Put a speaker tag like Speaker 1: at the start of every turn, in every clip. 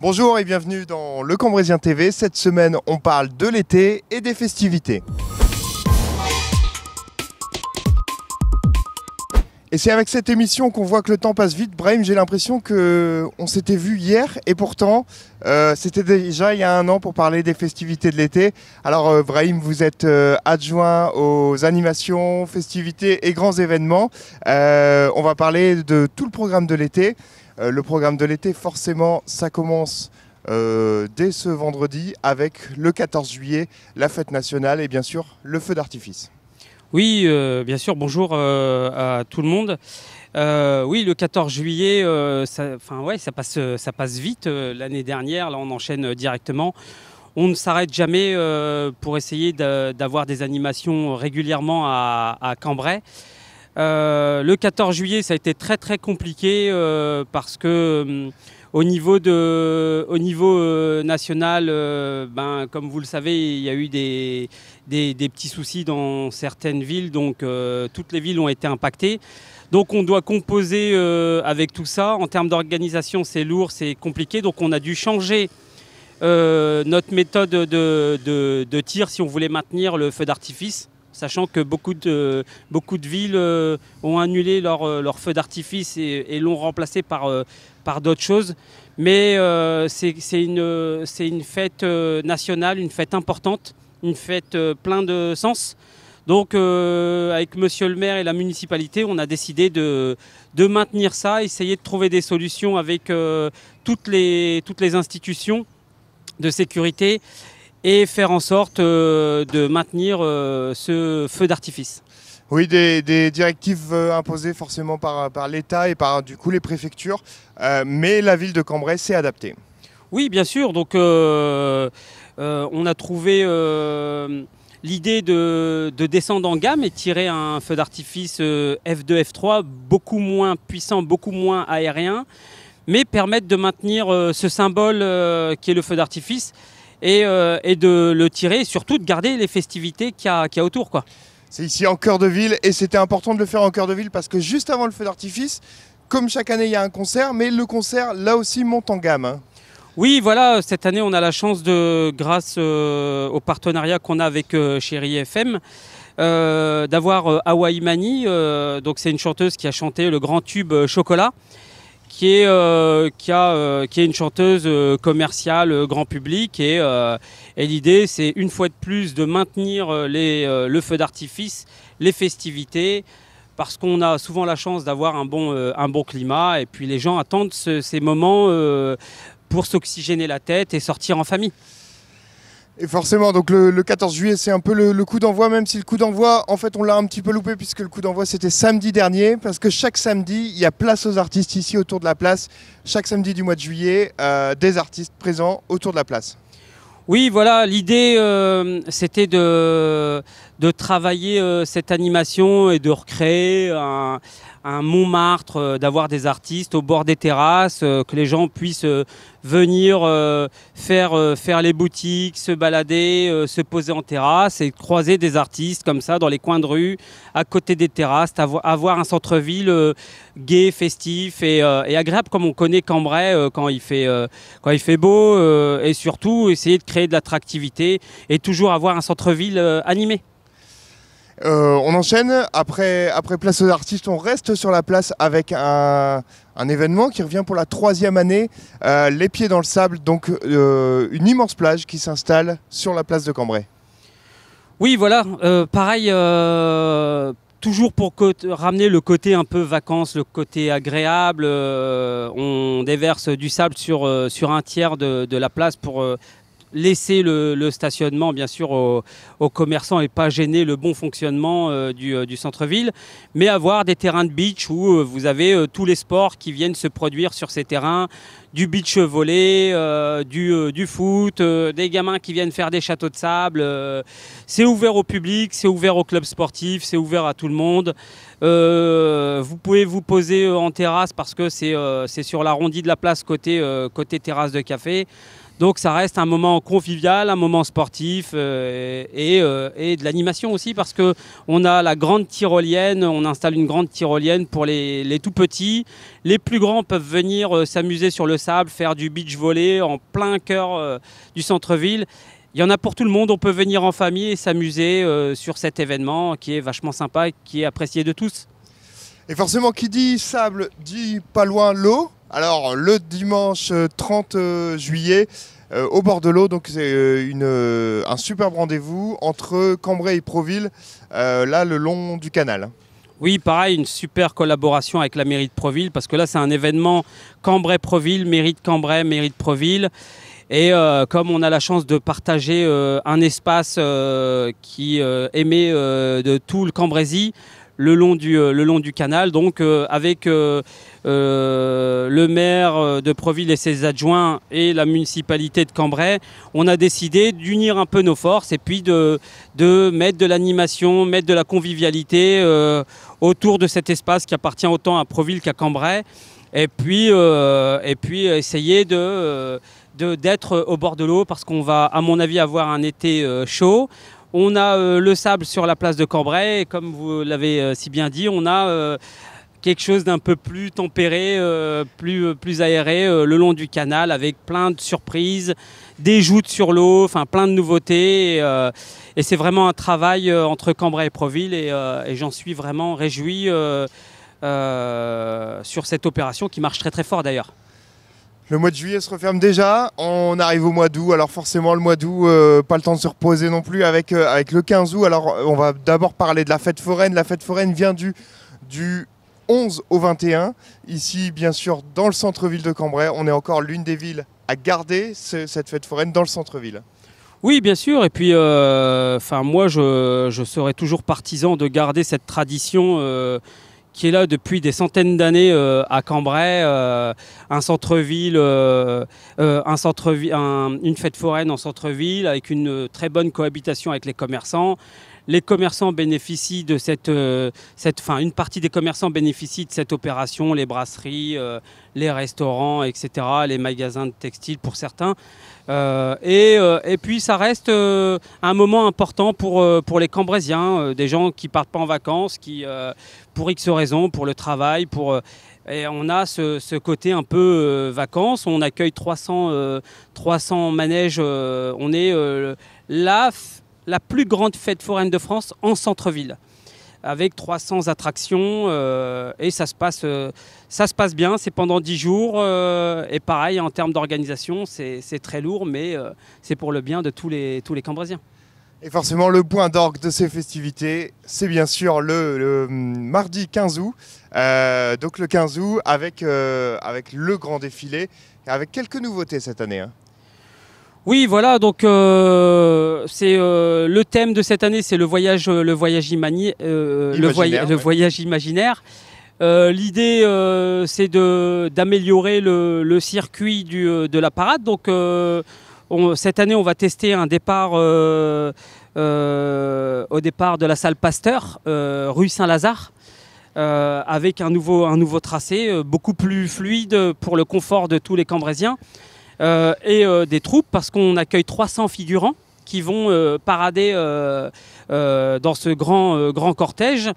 Speaker 1: Bonjour et bienvenue dans Le Cambrésien TV. Cette semaine, on parle de l'été et des festivités. Et c'est avec cette émission qu'on voit que le temps passe vite. Brahim, j'ai l'impression qu'on s'était vu hier et pourtant, c'était déjà il y a un an pour parler des festivités de l'été. Alors Brahim, vous êtes adjoint aux animations, festivités et grands événements. On va parler de tout le programme de l'été. Le programme de l'été, forcément, ça commence dès ce vendredi avec le 14 juillet, la fête nationale et bien sûr le feu d'artifice.
Speaker 2: Oui, bien sûr, bonjour à tout le monde. Oui, le 14 juillet, ça passe vite. L'année dernière, là, on enchaîne directement. On ne s'arrête jamais pour essayer d'avoir des animations régulièrement à Cambrai. Le 14 juillet, ça a été très très compliqué parce que au niveau national, comme vous le savez, il y a eu des petits soucis dans certaines villes, donc toutes les villes ont été impactées. Donc on doit composer avec tout ça. En termes d'organisation, c'est lourd, c'est compliqué. Donc on a dû changer notre méthode de tir si on voulait maintenir le feu d'artifice. Sachant que beaucoup de villes ont annulé leur feu d'artifice et l'ont remplacé par d'autres choses. Mais c'est une fête nationale, une fête importante, une fête pleine de sens. Donc avec monsieur le maire et la municipalité, on a décidé de maintenir ça, essayer de trouver des solutions avec toutes les institutions de sécurité et faire en sorte de maintenir ce feu d'artifice.
Speaker 1: Oui, des directives imposées forcément par l'État et par du coup les préfectures, mais la ville de Cambrai s'est adaptée.
Speaker 2: Oui, bien sûr. Donc on a trouvé l'idée de descendre en gamme et tirer un feu d'artifice F2, F3, beaucoup moins puissant, beaucoup moins aérien, mais permettre de maintenir ce symbole qui est le feu d'artifice. Et de le tirer et surtout de garder les festivités qu'il y a autour, quoi.
Speaker 1: C'est ici en cœur de ville et c'était important de le faire en cœur de ville parce que juste avant le feu d'artifice, comme chaque année il y a un concert, mais le concert là aussi monte en gamme, hein.
Speaker 2: Oui, voilà, cette année on a la chance grâce au partenariat qu'on a avec Chérie FM, d'avoir Hawaii Mani, donc c'est une chanteuse qui a chanté le grand tube Chocolat, qui est une chanteuse commerciale grand public et l'idée c'est une fois de plus de maintenir le feu d'artifice, les festivités, parce qu'on a souvent la chance d'avoir un bon climat et puis les gens attendent ces moments pour s'oxygéner la tête et sortir en famille.
Speaker 1: Et forcément, donc le 14 juillet, c'est un peu le coup d'envoi, même si le coup d'envoi, en fait, on l'a un petit peu loupé puisque le coup d'envoi, c'était samedi dernier, parce que chaque samedi, il y a place aux artistes ici autour de la place. Chaque samedi du mois de juillet, des artistes présents autour de la place.
Speaker 2: Oui, voilà, l'idée, c'était de travailler cette animation et de recréer un Montmartre, d'avoir des artistes au bord des terrasses, que les gens puissent venir faire les boutiques, se balader, se poser en terrasse et croiser des artistes comme ça dans les coins de rue, à côté des terrasses, avoir un centre-ville gai, festif et agréable comme on connaît Cambrai quand il fait beau et surtout essayer de créer de l'attractivité et toujours avoir un centre-ville animé.
Speaker 1: On enchaîne, après Place aux artistes, on reste sur la place avec un événement qui revient pour la 3e année, les pieds dans le sable, donc une immense plage qui s'installe sur la place de Cambrai.
Speaker 2: Oui, voilà, pareil, toujours pour ramener le côté un peu vacances, le côté agréable, on déverse du sable sur un tiers de la place pour laisser le stationnement bien sûr aux commerçants et pas gêner le bon fonctionnement du centre-ville, mais avoir des terrains de beach où vous avez tous les sports qui viennent se produire sur ces terrains, du beach volley, du foot, des gamins qui viennent faire des châteaux de sable. C'est ouvert au public, c'est ouvert aux clubs sportifs, c'est ouvert à tout le monde. Vous pouvez vous poser en terrasse parce que c'est sur l'arrondi de la place côté terrasse de café. Donc ça reste un moment convivial, un moment sportif et de l'animation aussi parce qu'on a la grande tyrolienne, on installe une grande tyrolienne pour les tout petits. Les plus grands peuvent venir s'amuser sur le sable, faire du beach volley en plein cœur du centre-ville. Il y en a pour tout le monde, on peut venir en famille et s'amuser sur cet événement qui est vachement sympa et qui est apprécié de tous.
Speaker 1: Et forcément, qui dit sable, dit pas loin l'eau. Alors, le dimanche 30 juillet, au bord de l'eau, donc c'est un superbe rendez-vous entre Cambrai et Proville, là, le long du canal.
Speaker 2: Oui, pareil, une super collaboration avec la mairie de Proville, parce que là, c'est un événement Cambrai-Proville, mairie de Cambrai, mairie de Proville. Et comme on a la chance de partager un espace qui émet de tout le Cambrésis, le long du canal, donc avec le maire de Proville et ses adjoints et la municipalité de Cambrai, on a décidé d'unir un peu nos forces et puis de mettre de l'animation, mettre de la convivialité autour de cet espace qui appartient autant à Proville qu'à Cambrai, et puis essayer d'être au bord de l'eau, parce qu'on va, à mon avis, avoir un été chaud. On a le sable sur la place de Cambrai et comme vous l'avez si bien dit, on a quelque chose d'un peu plus tempéré, plus aéré le long du canal, avec plein de surprises, des joutes sur l'eau, enfin plein de nouveautés. Et c'est vraiment un travail entre Cambrai et Proville et j'en suis vraiment réjoui sur cette opération qui marche très très fort d'ailleurs.
Speaker 1: Le mois de juillet se referme déjà, on arrive au mois d'août, alors forcément le mois d'août, pas le temps de se reposer non plus avec le 15 août. Alors on va d'abord parler de la fête foraine. La fête foraine vient du 11 au 21, ici bien sûr dans le centre-ville de Cambrai. On est encore l'une des villes à garder cette fête foraine dans le centre-ville.
Speaker 2: Oui, bien sûr. Et puis, moi, je serai toujours partisan de garder cette tradition qui est là depuis des centaines d'années à Cambrai, un centre-ville, une fête foraine en centre-ville avec une très bonne cohabitation avec les commerçants. Les commerçants bénéficient de une partie des commerçants bénéficient de cette opération, les brasseries, les restaurants, etc., les magasins de textiles pour certains. Et puis ça reste un moment important pour les Cambraisiens, des gens qui ne partent pas en vacances, qui, pour X raisons, pour le travail, et on a ce côté un peu vacances. On accueille 300 manèges. On est la plus grande fête foraine de France en centre-ville, avec 300 attractions et ça se passe bien. C'est pendant 10 jours et pareil, en termes d'organisation, c'est très lourd, mais c'est pour le bien de tous les Cambraisiens.
Speaker 1: Et forcément, le point d'orgue de ces festivités, c'est bien sûr le mardi 15 août. Donc le 15 août avec le grand défilé, avec quelques nouveautés cette année.
Speaker 2: Oui, voilà, donc c'est le thème de cette année, c'est le voyage imaginaire. L'idée, c'est d'améliorer le circuit de la parade. Donc, cette année, on va tester un départ au départ de la salle Pasteur, rue Saint-Lazare, avec un nouveau tracé, beaucoup plus fluide pour le confort de tous les Cambraisiens. Et des troupes, parce qu'on accueille 300 figurants qui vont parader dans ce grand cortège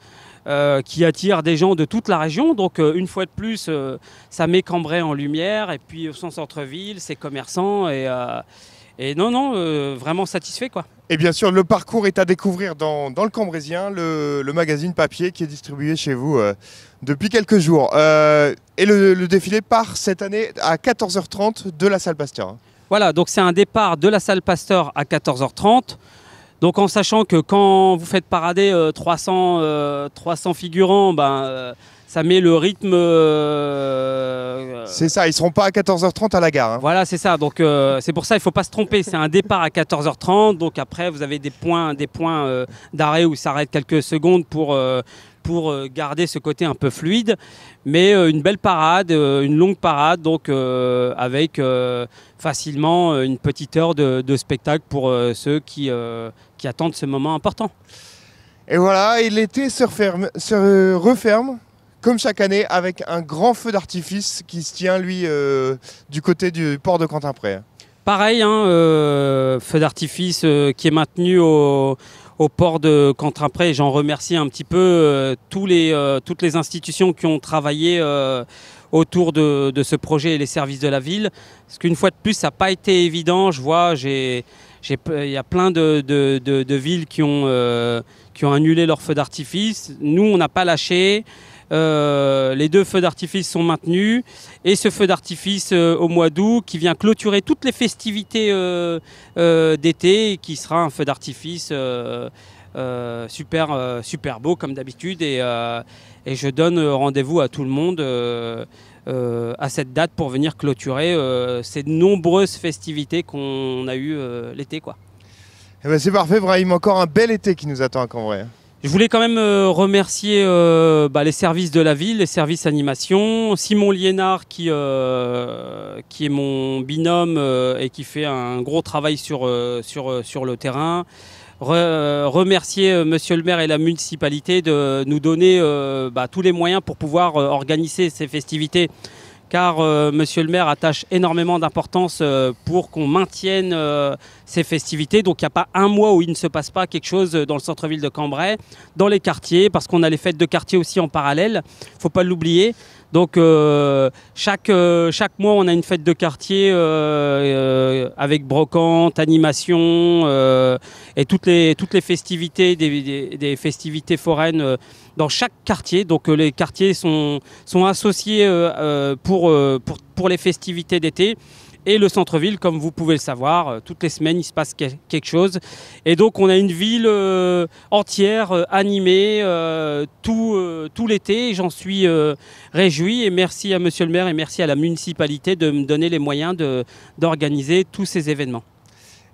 Speaker 2: qui attire des gens de toute la région. Donc une fois de plus, ça met Cambrai en lumière, et puis son centre-ville, ses commerçants, et vraiment satisfait, quoi.
Speaker 1: Et bien sûr, le parcours est à découvrir dans le Cambraisien, le magazine papier qui est distribué chez vous depuis quelques jours. Et le défilé part cette année à 14h30 de la salle Pasteur.
Speaker 2: Voilà, donc c'est un départ de la salle Pasteur à 14h30. Donc en sachant que quand vous faites parader 300 figurants, ça met le rythme...
Speaker 1: C'est ça, ils ne seront pas à 14h30 à la gare.
Speaker 2: Voilà, c'est ça. Donc c'est pour ça, il ne faut pas se tromper. C'est un départ à 14h30. Donc après, vous avez des points d'arrêt où ça arrête quelques secondes pour garder ce côté un peu fluide. Mais une belle parade, une longue parade, donc avec facilement une petite heure de spectacle pour ceux qui attendent ce moment important.
Speaker 1: Et voilà, et l'été se referme, comme chaque année, avec un grand feu d'artifice qui se tient, lui, du côté du port de Quentin-Pré.
Speaker 2: Pareil, feu d'artifice qui est maintenu au port de Quentin-Pré. J'en remercie un petit peu toutes les institutions qui ont travaillé autour de ce projet et les services de la ville. Parce qu'une fois de plus, ça n'a pas été évident. Je vois, il y a plein de villes qui ont annulé leurs feux d'artifice. Nous, on n'a pas lâché. Les 2 feux d'artifice sont maintenus. Et ce feu d'artifice au mois d'août qui vient clôturer toutes les festivités d'été, qui sera un feu d'artifice super beau comme d'habitude. Et je donne rendez-vous à tout le monde à cette date pour venir clôturer ces nombreuses festivités qu'on a eues l'été, quoi.
Speaker 1: Eh ben c'est parfait, Brahim. Encore un bel été qui nous attend à Cambrai.
Speaker 2: Je voulais quand même remercier les services de la ville, les services animation, Simon Liénard qui est mon binôme et qui fait un gros travail sur le terrain. Remercier Monsieur le maire et la municipalité de nous donner tous les moyens pour pouvoir organiser ces festivités. Car Monsieur le maire attache énormément d'importance pour qu'on maintienne ces festivités. Donc il n'y a pas un mois où il ne se passe pas quelque chose dans le centre-ville de Cambrai, dans les quartiers, parce qu'on a les fêtes de quartier aussi en parallèle, il ne faut pas l'oublier. Donc chaque mois, on a une fête de quartier avec brocante, animation et toutes les festivités, des festivités foraines dans chaque quartier. Donc les quartiers sont associés pour les festivités d'été. Et le centre-ville, comme vous pouvez le savoir, toutes les semaines, il se passe quelque chose. Et donc, on a une ville entière, animée, tout l'été. Et j'en suis réjoui. Et merci à Monsieur le maire et merci à la municipalité de me donner les moyens d'organiser tous ces événements.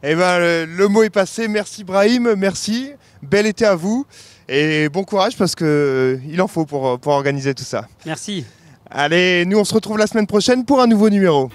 Speaker 1: Eh ben, le mot est passé. Merci, Brahim. Merci. Bel été à vous. Et bon courage parce qu'il en faut pour organiser tout ça.
Speaker 2: Merci.
Speaker 1: Allez, nous, on se retrouve la semaine prochaine pour un nouveau numéro.